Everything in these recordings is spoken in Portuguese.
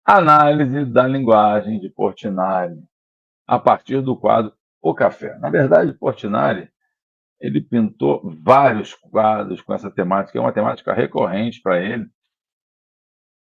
Análise da linguagem de Portinari, a partir do quadro O Café. Na verdade, Portinari, ele pintou vários quadros com essa temática, é uma temática recorrente para ele.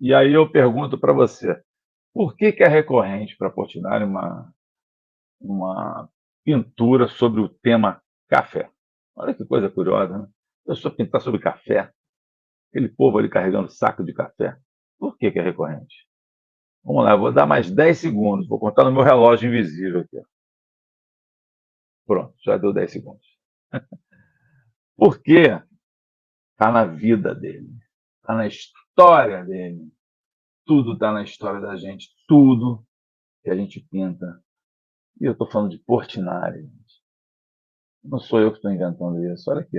E aí eu pergunto para você, por que é recorrente para Portinari uma pintura sobre o tema café? Olha que coisa curiosa, né? A pessoa pintar sobre café, aquele povo ali carregando saco de café. Por que é recorrente? Vamos lá, eu vou dar mais 10 segundos, vou contar no meu relógio invisível aqui. Pronto, já deu 10 segundos. Por quê? Está na vida dele, está na história dele. Tudo está na história da gente, tudo que a gente pinta. E eu estou falando de Portinari. Não sou eu que estou inventando isso. Olha aqui.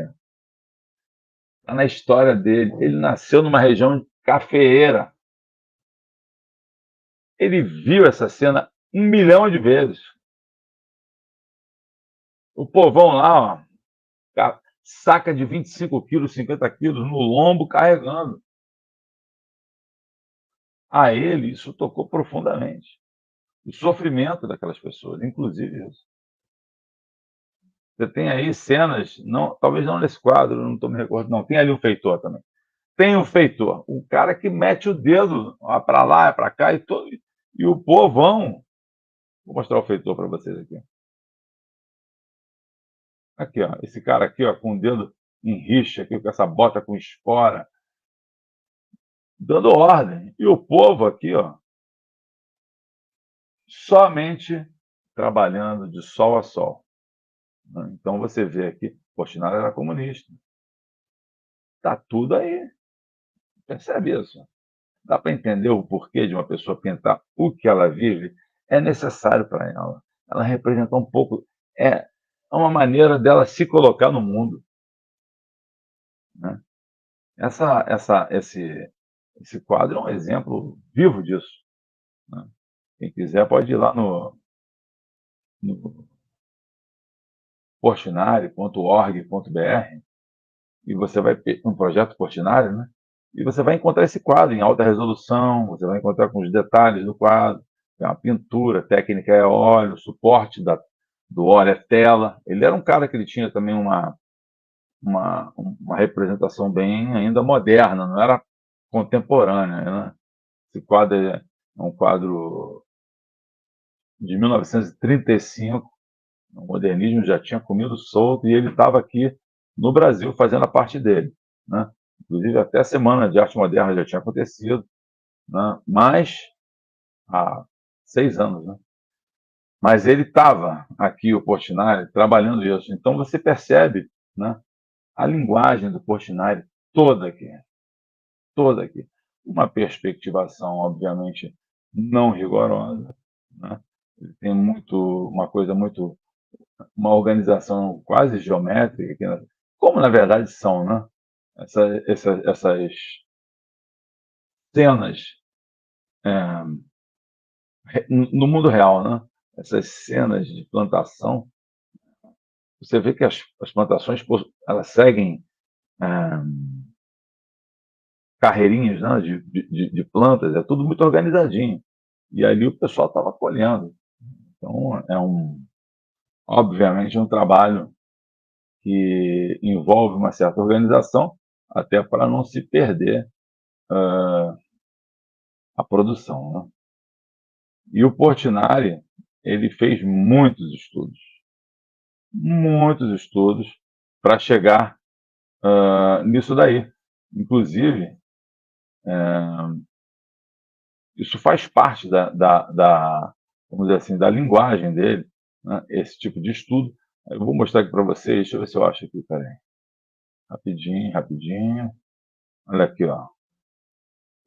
Está na história dele. Ele nasceu numa região cafeeira. Ele viu essa cena 1 milhão de vezes. O povão lá, ó, saca de 25 quilos, 50 quilos no lombo carregando. A ele, isso tocou profundamente. O sofrimento daquelas pessoas, inclusive isso. Você tem aí cenas, não, talvez não nesse quadro, não estou me recordando, não. Tem ali um feitor também. Tem o feitor, o cara que mete o dedo para lá, para cá, e o povão. Vou mostrar o feitor para vocês aqui. Aqui, ó, esse cara aqui, ó, com o dedo em rixa, aqui, com essa bota com espora, dando ordem. E o povo aqui, ó, somente trabalhando de sol a sol. Então você vê aqui, Portinari era comunista. Está tudo aí. Percebe isso? Dá para entender o porquê de uma pessoa pintar o que ela vive? É necessário para ela. Ela representa um pouco. É uma maneira dela se colocar no mundo. Né? Esse quadro é um exemplo vivo disso. Né? Quem quiser pode ir lá no portinari.org.br e você vai um projeto Portinari, né? E você vai encontrar esse quadro em alta resolução, você vai encontrar com os detalhes do quadro, é uma pintura, técnica é óleo, suporte do óleo é tela. Ele era um cara que ele tinha também uma representação bem ainda moderna, não era contemporânea. Né? Esse quadro é um quadro de 1935, o modernismo já tinha comido solto e ele estava aqui no Brasil fazendo a parte dele. Né? Inclusive, até a Semana de Arte Moderna já tinha acontecido, né? Mas há 6 anos. Né? Mas ele estava aqui, o Portinari, trabalhando isso. Então você percebe, né, a linguagem do Portinari toda aqui, toda aqui. Uma perspectivação, obviamente, não rigorosa. Né? Ele tem uma coisa muito, uma organização quase geométrica, como na verdade são, né? Essas cenas no mundo real, né? Essas cenas de plantação, você vê que as plantações elas seguem carreirinhas, né, de plantas, é tudo muito organizadinho. E ali o pessoal estava colhendo. Então, obviamente, um trabalho que envolve uma certa organização, até para não se perder a produção. Né? E o Portinari, ele fez muitos estudos para chegar nisso daí. Inclusive, isso faz parte vamos dizer assim, da linguagem dele, né? Esse tipo de estudo. Eu vou mostrar aqui para vocês, deixa eu ver se eu acho aqui, peraí. Rapidinho, rapidinho. Olha aqui, ó.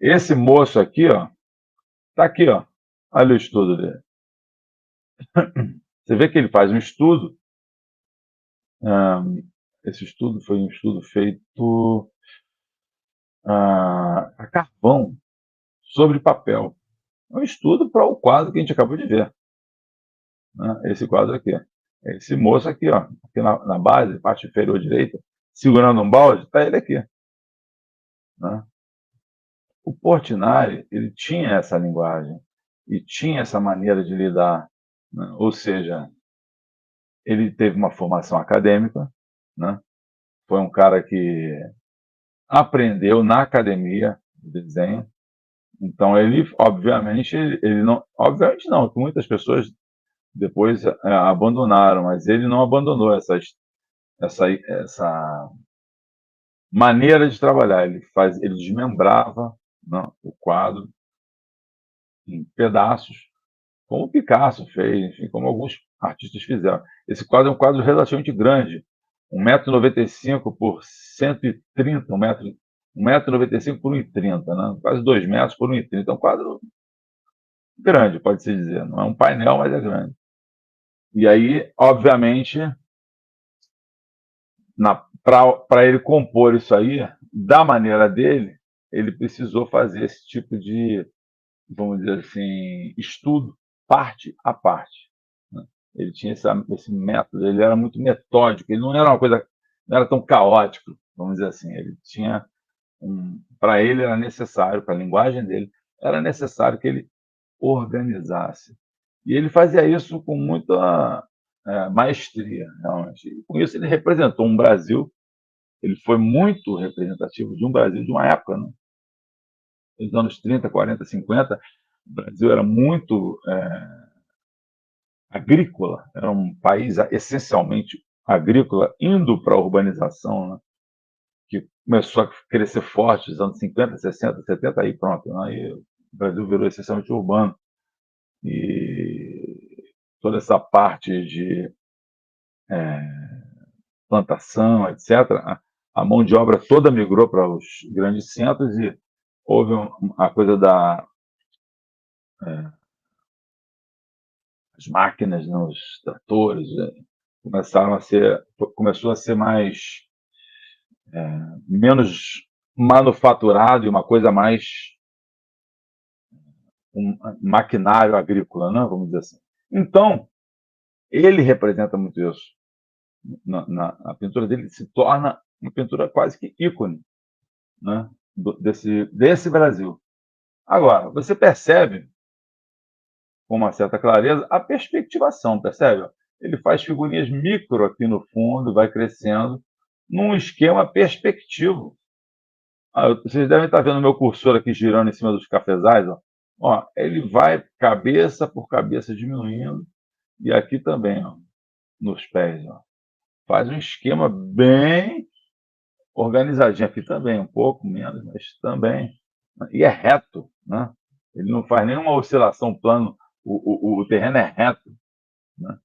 Esse moço aqui, ó, tá aqui, ó. Olha o estudo dele. Você vê que ele faz um estudo. Esse estudo foi um estudo feito a carvão sobre papel. É um estudo para o quadro que a gente acabou de ver. Né? Esse quadro aqui. Esse moço aqui, ó, aqui na base, parte inferior direita, segurando um balde, está ele aqui. Né? O Portinari, ele tinha essa linguagem e tinha essa maneira de lidar, né, ou seja, ele teve uma formação acadêmica, né, foi um cara que aprendeu na academia de desenho, então ele, obviamente, ele não, obviamente não, que muitas pessoas depois abandonaram, mas ele não abandonou essa maneira de trabalhar. Ele desmembrava, né, o quadro em pedaços, como o Picasso fez, enfim, como alguns artistas fizeram. Esse quadro é um quadro relativamente grande, 1,95 m por 130, 1,95 m por 1,30 m, né? Quase 2 metros por 1,30 m. É um quadro grande, pode-se dizer. Não é um painel, mas é grande. E aí, obviamente, para ele compor isso aí, da maneira dele, ele precisou fazer esse tipo de, vamos dizer assim, estudo, parte a parte, né? Ele tinha esse método, ele era muito metódico, ele não era uma coisa, não era tão caótico, vamos dizer assim. Ele tinha para ele era necessário, para a linguagem dele, era necessário que ele organizasse. E ele fazia isso com muita maestria, realmente. E com isso ele representou um Brasil, ele foi muito representativo de um Brasil de uma época, né? Nos anos 30, 40, 50, o Brasil era muito agrícola, era um país essencialmente agrícola, indo para a urbanização, né? Que começou a crescer forte nos anos 50, 60, 70, aí pronto, né? Aí o Brasil virou essencialmente urbano. E toda essa parte de plantação, etc., a mão de obra toda migrou para os grandes centros e houve a coisa das máquinas, né, os tratores, começou a ser menos manufaturado e uma coisa mais um maquinário agrícola, né, vamos dizer assim. Então, ele representa muito isso. A pintura dele se torna uma pintura quase que ícone, né, desse Brasil. Agora, você percebe, com uma certa clareza, a perspectivação, percebe? Ele faz figurinhas micro aqui no fundo, vai crescendo, num esquema perspectivo. Vocês devem estar vendo o meu cursor aqui girando em cima dos cafezais. Ó, ele vai cabeça por cabeça diminuindo, e aqui também, ó, nos pés. Ó. Faz um esquema bem organizadinho. Aqui também, um pouco menos, mas também. E é reto, né? Ele não faz nenhuma oscilação plano, o terreno é reto, né?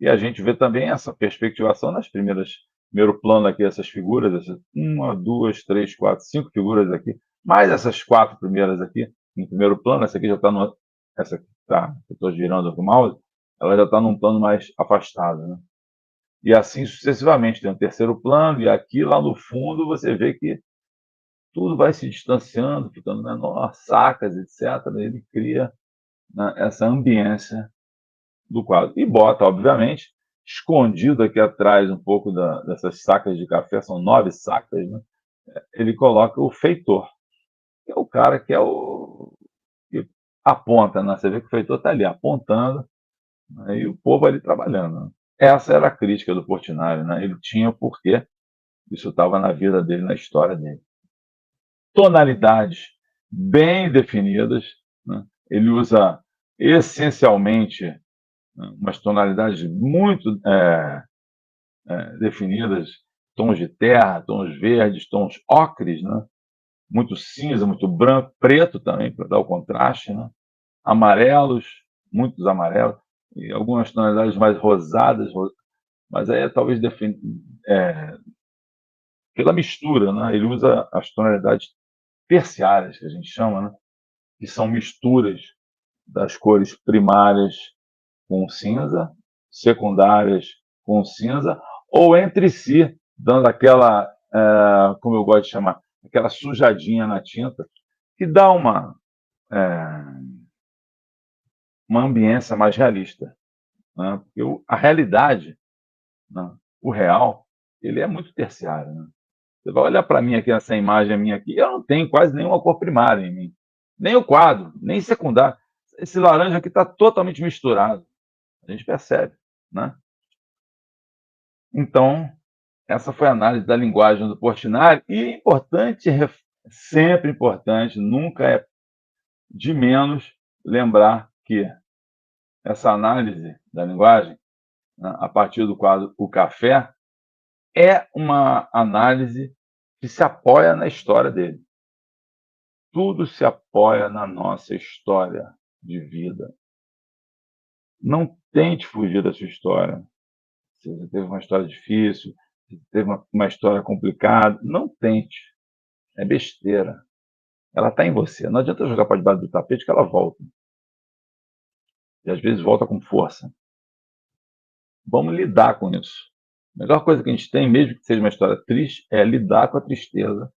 E a gente vê também essa perspectivação nas primeiro plano aqui, essas figuras, uma, duas, três, quatro, cinco figuras aqui, mais essas quatro primeiras aqui, no primeiro plano, essa aqui já está no. Essa que tá, eu estou girando com o mouse, ela já está num plano mais afastado, né? E assim sucessivamente, tem um terceiro plano, e aqui lá no fundo você vê que tudo vai se distanciando, ficando menor, sacas, etc. Ele cria, né, essa ambiência do quadro. E bota, obviamente, escondido aqui atrás um pouco dessas sacas de café, são 9 sacas, né? Ele coloca o feitor, que é o cara que aponta, né? Você vê que o feitor está ali apontando, né? E o povo ali trabalhando, né? Essa era a crítica do Portinari, né? Ele tinha o porquê, isso estava na vida dele, na história dele. Tonalidades bem definidas, né? Ele usa essencialmente, né, umas tonalidades muito definidas, tons de terra, tons verdes, tons ocres, né? Muito cinza, muito branco, preto também, para dar o contraste, né? Amarelos, muitos amarelos, e algumas tonalidades mais rosadas, mas aí é talvez pela mistura, né? Ele usa as tonalidades terciárias, que a gente chama, né? Que são misturas das cores primárias com cinza, secundárias com cinza, ou entre si, dando aquela, como eu gosto de chamar, aquela sujadinha na tinta, que dá uma ambiência mais realista, né? Porque a realidade, né, o real, ele é muito terciário, né? Você vai olhar para mim aqui, essa imagem minha aqui, eu não tenho quase nenhuma cor primária em mim. Nem o quadro, nem secundário. Esse laranja aqui está totalmente misturado. A gente percebe, né? Então, essa foi a análise da linguagem do Portinari. E é importante, sempre importante, nunca é de menos lembrar que essa análise da linguagem, né, a partir do quadro O Café, é uma análise que se apoia na história dele. Tudo se apoia na nossa história de vida. Não tente fugir da sua história. Se você teve uma história difícil, se teve uma história complicada, não tente. É besteira. Ela está em você. Não adianta jogar para debaixo do tapete que ela volta. E às vezes volta com força. Vamos lidar com isso. A melhor coisa que a gente tem, mesmo que seja uma história triste, é lidar com a tristeza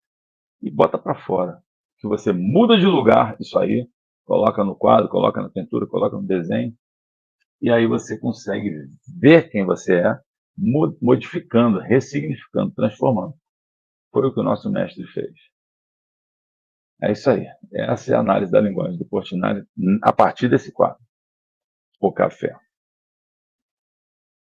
e bota para fora. Que você muda de lugar isso aí, coloca no quadro, coloca na pintura, coloca no desenho, e aí você consegue ver quem você é, modificando, ressignificando, transformando. Foi o que o nosso mestre fez. É isso aí. Essa é a análise da linguagem do Portinari a partir desse quadro, O Café.